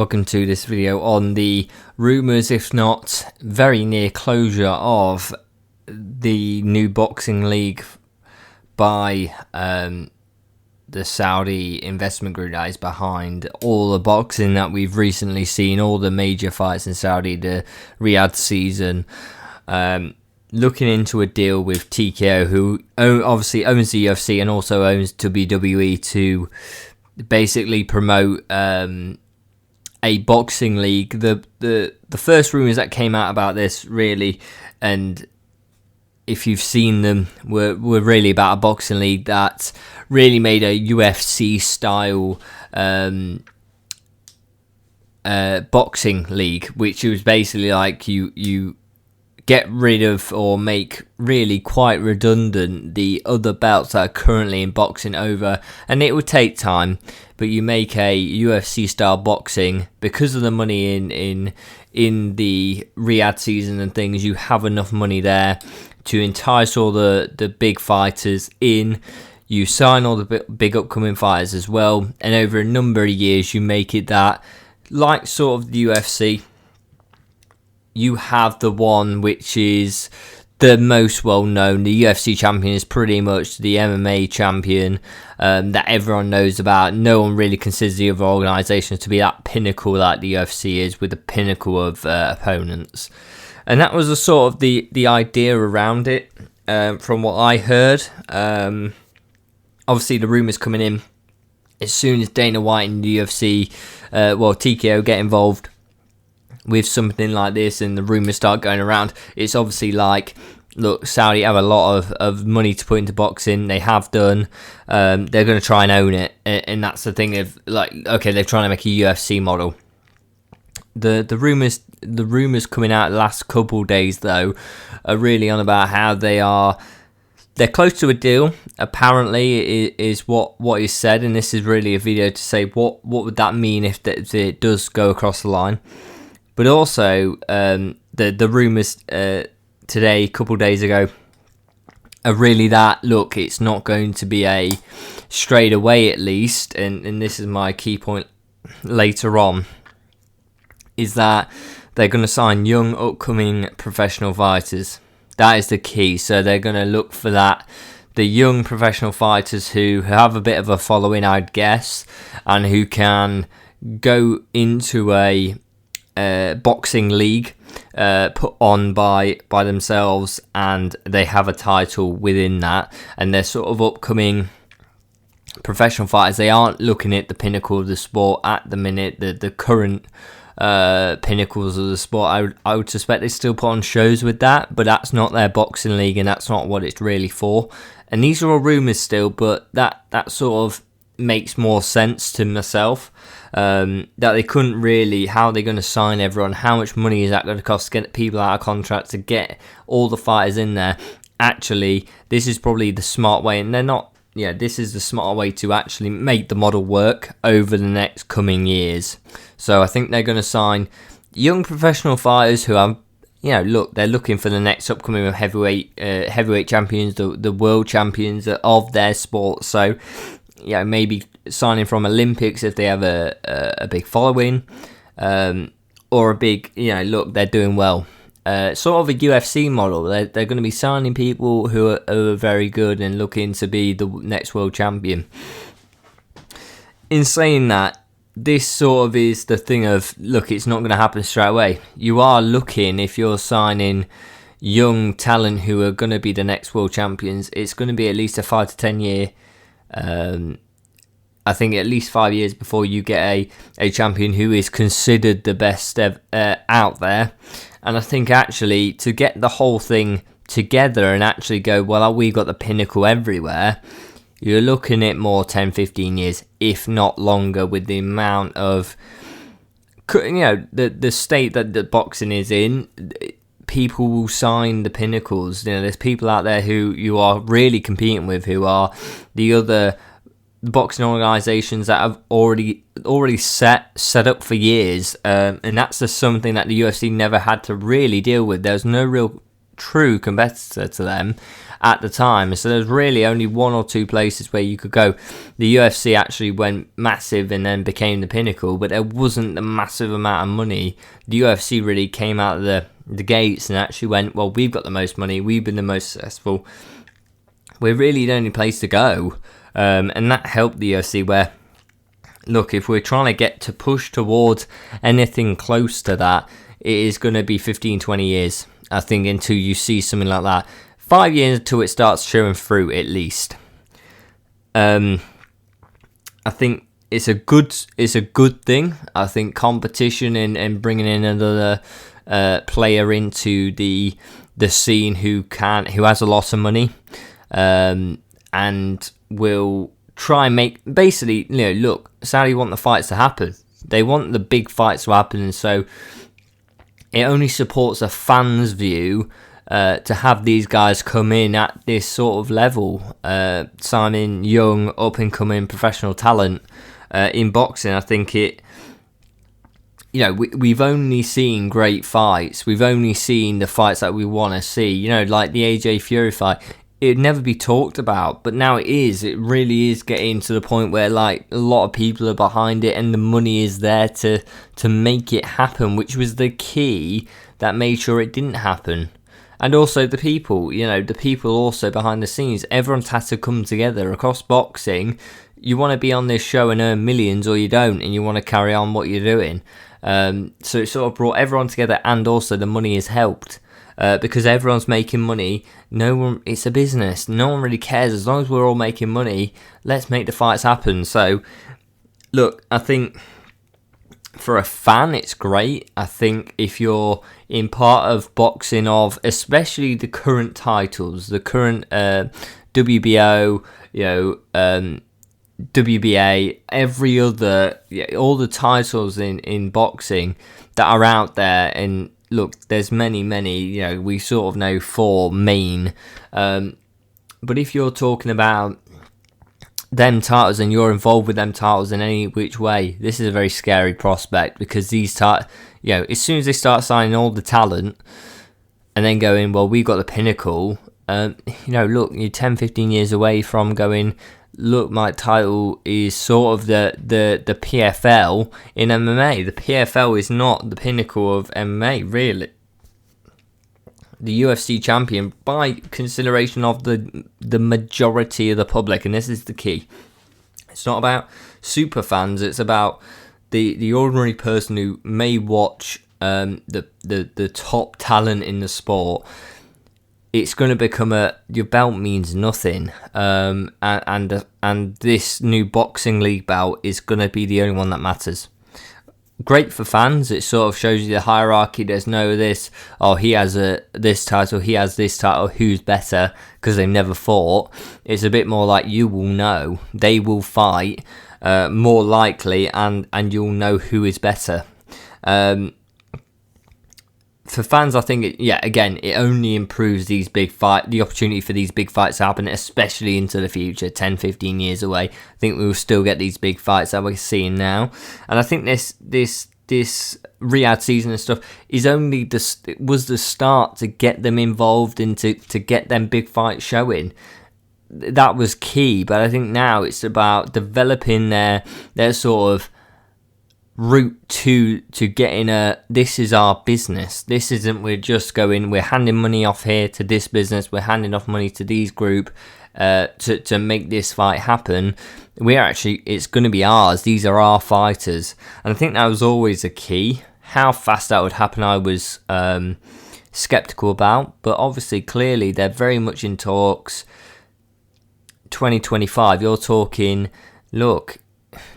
Welcome to this video on the rumours, if not very near closure, of the new boxing league by the Saudi investment group that is behind all the boxing that we've recently seen, all the major fights in Saudi, the Riyadh season. Looking into a deal with TKO, who obviously owns the UFC and also owns WWE, to basically promote a boxing league. The first rumours that came out about this, really, and if you've seen them, were really about a boxing league that really made a UFC style boxing league, which was basically like you get rid of or make really quite redundant the other belts that are currently in boxing over, and it would take time, but you make a UFC style boxing because of the money in the Riyadh season and things. You have enough money there to entice all the big fighters in. You sign all the big upcoming fighters as well, and over a number of years you make it that, like sort of the UFC, you have the one which is the most well known. The UFC champion is pretty much the MMA champion that everyone knows about. No one really considers the other organisations to be that pinnacle like the UFC is, with the pinnacle of opponents. And that was a sort of the idea around it, from what I heard. Obviously the rumours coming in as soon as Dana White and the UFC, TKO, get involved with something like this and the rumours start going around. It's obviously like, look, Saudi have a lot of money to put into boxing. They have done. They're going to try and own it, and that's the thing of, like, okay, they're trying to make a UFC model. The rumours coming out the last couple days though are really on about how they're close to a deal. Apparently, is what is said, and this is really a video to say what would that mean if it does go across the line. But also, the rumours today, a couple of days ago, are really that, look, it's not going to be a straight away, at least, and this is my key point later on, is that they're going to sign young, upcoming professional fighters. That is the key. So they're going to look for that, the young professional fighters who have a bit of a following, I'd guess, and who can go into a boxing league put on by themselves, and they have a title within that, and they're sort of upcoming professional fighters. They aren't looking at the pinnacle of the sport at the minute, the current pinnacles of the sport. I would suspect they still put on shows with that, but that's not their boxing league, and that's not what it's really for. And these are all rumours still, but that sort of makes more sense to myself. That they couldn't really, how are they going to sign everyone? How much money is that going to cost to get people out of contract, to get all the fighters in there? Actually, this is probably the smart way, and this is the smart way to actually make the model work over the next coming years. So I think they're going to sign young professional fighters who are, look, they're looking for the next upcoming heavyweight champions, the world champions of their sport. So, maybe signing from Olympics if they have a big following, or a big, look, they're doing well. Sort of a UFC model. They're going to be signing people who are very good and looking to be the next world champion. In saying that, this sort of is the thing of, look, it's not going to happen straight away. You are looking, if you're signing young talent who are going to be the next world champions, it's going to be at least a 5 to 10 year. I think at least 5 years before you get a champion who is considered the best out there. And I think actually to get the whole thing together and actually go, well, we've got the pinnacle everywhere, you're looking at more 10, 15 years, if not longer, with the amount of, the state that the boxing is in. People will sign the pinnacles. There's people out there who you are really competing with, who are the other boxing organisations that have already set up for years, and that's just something that the UFC never had to really deal with. There's no real true competitor to them at the time. So there's really only one or two places where you could go. The UFC actually went massive and then became the pinnacle, but there wasn't a massive amount of money. The UFC really came out of the gates and actually went, well, we've got the most money, we've been the most successful, we're really the only place to go. And that helped the UFC, where, look, if we're trying to get to push towards anything close to that, it is going to be 15, 20 years, I think, until you see something like that. 5 years until it starts showing through, at least. I think it's a good thing. I think competition and bringing in another player into the scene who has a lot of money, and will try and make, basically, look, Saudi want the fights to happen. They want the big fights to happen, and so it only supports a fan's view to have these guys come in at this sort of level, signing young, up-and-coming professional talent in boxing. I think we've only seen great fights. We've only seen the fights that we want to see. Like the AJ Fury fight. It'd never be talked about, but now it is. It really is getting to the point where, like, a lot of people are behind it, and the money is there to make it happen, which was the key that made sure it didn't happen. And also the people, the people also behind the scenes. Everyone's had to come together across boxing. You want to be on this show and earn millions, or you don't, and you want to carry on what you're doing. So it sort of brought everyone together, and also the money has helped. Because everyone's making money, it's a business. No one really cares. As long as we're all making money, let's make the fights happen. So, look, I think for a fan, it's great. I think if you're in part of boxing, especially the current titles, the current WBO, WBA, every other, all the titles in boxing that are out there, and look, there's many, we sort of know 4 main. But if you're talking about them titles and you're involved with them titles in any which way, this is a very scary prospect, because these titles, as soon as they start signing all the talent and then going, well, we've got the pinnacle, look, you're 10, 15 years away from going, look, my title is sort of the PFL in MMA. The PFL is not the pinnacle of MMA, really. The UFC champion, by consideration of the majority of the public, and this is the key. It's not about super fans. It's about the ordinary person who may watch the top talent in the sport. It's going to become your belt means nothing, and this new boxing league belt is going to be the only one that matters. Great for fans. It sort of shows you the hierarchy. There's no this, he has this title, he has this title, who's better, because they've never fought. It's a bit more like, you will know, they will fight, more likely, and you'll know who is better. For fans, I think, it only improves these big the opportunity for these big fights to happen, especially into the future, 10, 15 years away. I think we will still get these big fights that we're seeing now. And I think this Riyadh season and stuff is only was the start to get them involved and to get them big fights showing. That was key, but I think now it's about developing their sort of route to getting this is our business. This isn't, we're just going, we're handing money off here to this business, we're handing off money to these group to make this fight happen. It's going to be ours. These are our fighters. And I think that was always a key. How fast that would happen, I was skeptical about, but obviously, clearly, they're very much in talks. 2025, you're talking, look,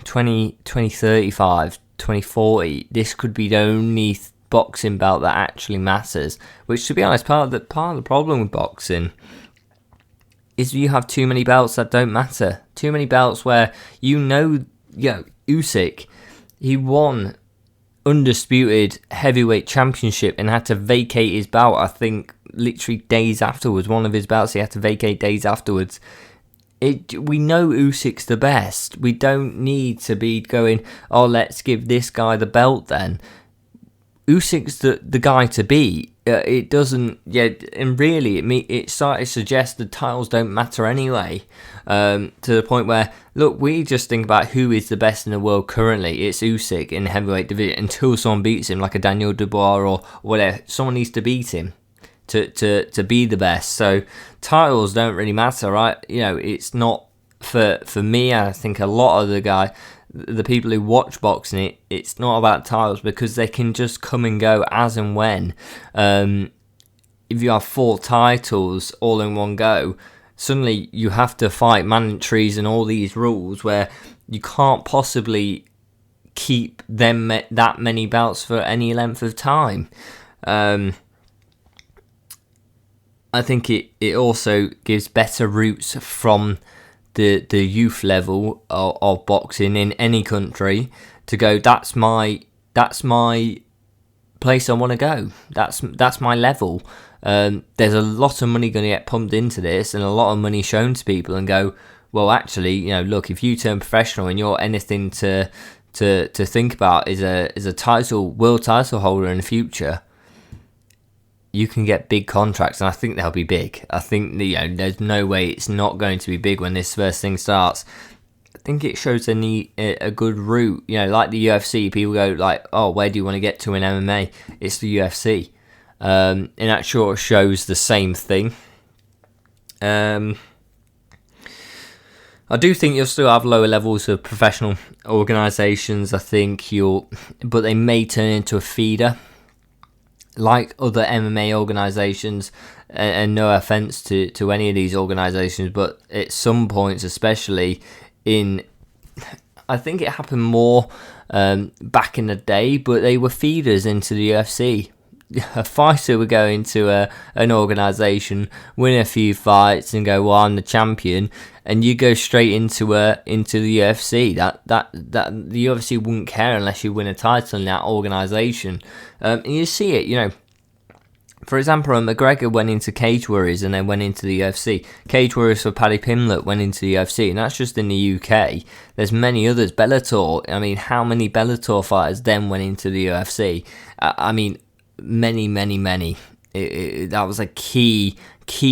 2035, 2040, this could be the only boxing belt that actually matters. Which, to be honest, part of the problem with boxing is you have too many belts that don't matter. Too many belts where Usyk, he won undisputed heavyweight championship and had to vacate his belt, I think, literally days afterwards. One of his belts he had to vacate days afterwards. We know Usyk's the best. We don't need to be going, let's give this guy the belt then. Usyk's the guy to beat. It doesn't, and really, it started to suggest the titles don't matter anyway. To the point where, look, we just think about who is the best in the world currently. It's Usyk in the heavyweight division. Until someone beats him, like a Daniel Dubois or whatever, someone needs to beat him to be the best. So titles don't really matter, right? It's not for me. I think a lot of the people who watch boxing, it's not about titles because they can just come and go as and when. If you have 4 titles all in one go, suddenly you have to fight mandatories and all these rules where you can't possibly keep them that many belts for any length of time. I think it also gives better routes from the youth level of boxing in any country to go, that's my place I want to go. That's my level. There's a lot of money going to get pumped into this, and a lot of money shown to people, and go, well, actually, look, if you turn professional and you're anything to think about is a world title holder in the future, you can get big contracts, and I think they'll be big. I think there's no way it's not going to be big when this first thing starts. I think it shows they need a good route. Like the UFC, people go like, "Oh, where do you want to get to in MMA?" It's the UFC, and that sure shows the same thing. I do think you'll still have lower levels of professional organisations. I think but they may turn into a feeder, like other MMA organisations, and no offence to any of these organisations, but at some points, especially I think it happened more back in the day, but they were feeders into the UFC. A fighter would go into an organisation, win a few fights, and go, "Well, I'm the champion," and you go straight into the UFC. That the UFC wouldn't care unless you win a title in that organisation, and you see it. For example, McGregor went into Cage Warriors and then went into the UFC. Cage Warriors for Paddy Pimblett went into the UFC, and that's just in the UK. There's many others. Bellator. I mean, how many Bellator fighters then went into the UFC? Many. That was a key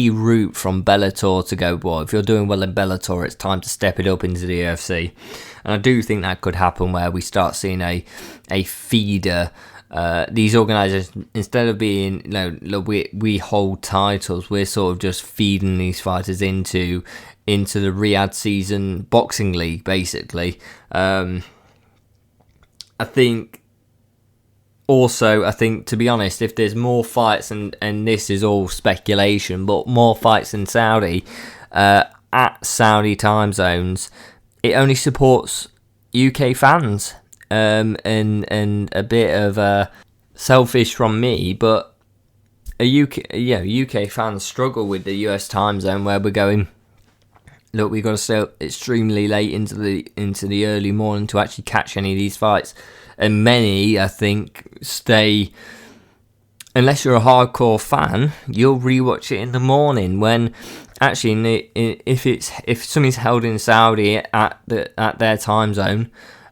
route from Bellator to go, well, if you're doing well in Bellator, it's time to step it up into the UFC. And I do think that could happen where we start seeing a feeder. These organisations, instead of being, look, we hold titles, we're sort of just feeding these fighters into the Riyadh season boxing league, basically. I think, to be honest, if there's more fights, and this is all speculation, but more fights in Saudi, at Saudi time zones, it only supports UK fans. And a bit of selfish from me, but UK fans struggle with the US time zone where we're going, look, we've got to stay up extremely late into the early morning to actually catch any of these fights. And many, I think, stay, unless you're a hardcore fan, you'll rewatch it in the morning when actually if something's held in Saudi at their time zone,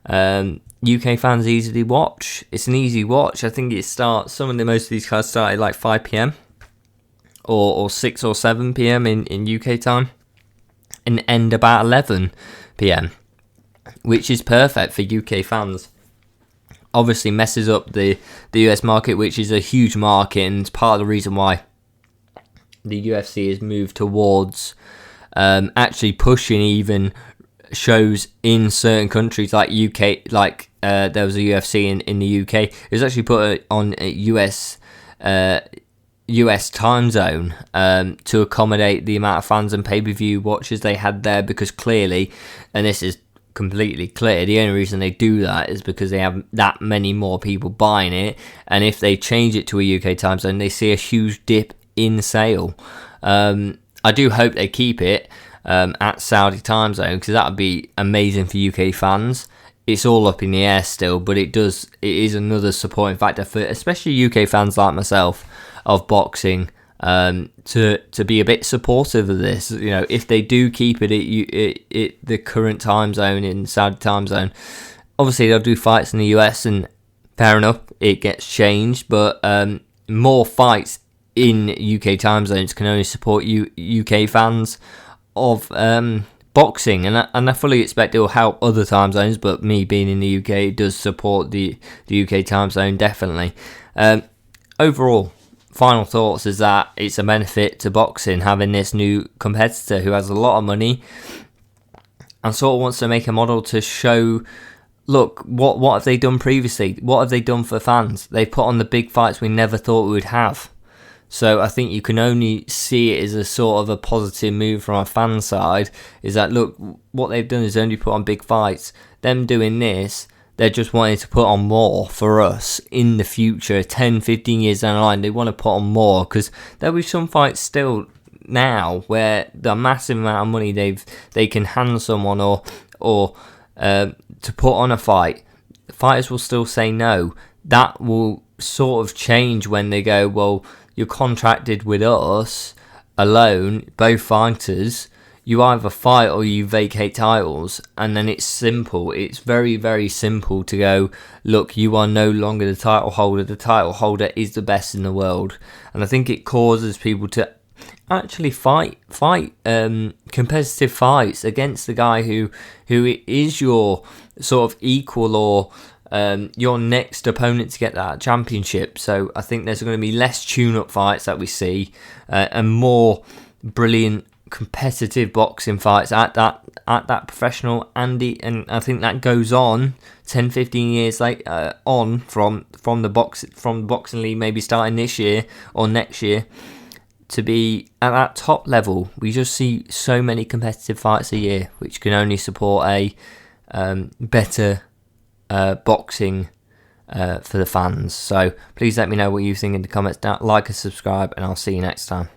UK fans easily watch. It's an easy watch. I think it starts, most of these cards start at like 5 p.m. or 6 or 7 p.m. in UK time, and end about 11 p.m, which is perfect for UK fans. Obviously messes up the US market, which is a huge market, and it's part of the reason why the UFC has moved towards actually pushing even shows in certain countries like UK, there was a UFC in the UK. It was actually put on a US time zone to accommodate the amount of fans and pay-per-view watchers they had there, because clearly, and this is completely clear, the only reason they do that is because they have that many more people buying it, and if they change it to a UK time zone, they see a huge dip in sale. I do hope they keep it at Saudi time zone, because that would be amazing for UK fans. It's all up in the air still, but it is another supporting factor for especially UK fans like myself of boxing, to be a bit supportive of this. If they do keep it at the current time zone in Saudi time zone, obviously they'll do fights in the US, and fair enough, it gets changed, but more fights in UK time zones can only support UK fans of boxing, and I fully expect it will help other time zones, but me being in the UK, it does support the UK time zone, definitely. Overall, final thoughts is that it's a benefit to boxing having this new competitor who has a lot of money and sort of wants to make a model to show, look, what have they done previously? What have they done for fans? They put on the big fights we never thought we would have. So I think you can only see it as a sort of a positive move from our fan side, is that, look, what they've done is only put on big fights. Them doing this, they're just wanting to put on more for us in the future, 10, 15 years down the line. They want to put on more, because there'll be some fights still now where the massive amount of money they can hand someone or to put on a fight, fighters will still say no. That will sort of change when they go, well, you're contracted with us alone, both fighters, you either fight or you vacate titles, and then it's simple. It's very, very simple to go, look, you are no longer the title holder is the best in the world. And I think it causes people to actually fight competitive fights against the guy who is your sort of equal or your next opponent to get that championship. So I think there's going to be less tune-up fights that we see, and more brilliant competitive boxing fights at that professional and I think that goes on 10-15 years on from the boxing league, maybe starting this year or next year, to be at that top level. We just see so many competitive fights a year, which can only support a better boxing for the fans. So please let me know what you think in the comments down, like and subscribe, and I'll see you next time.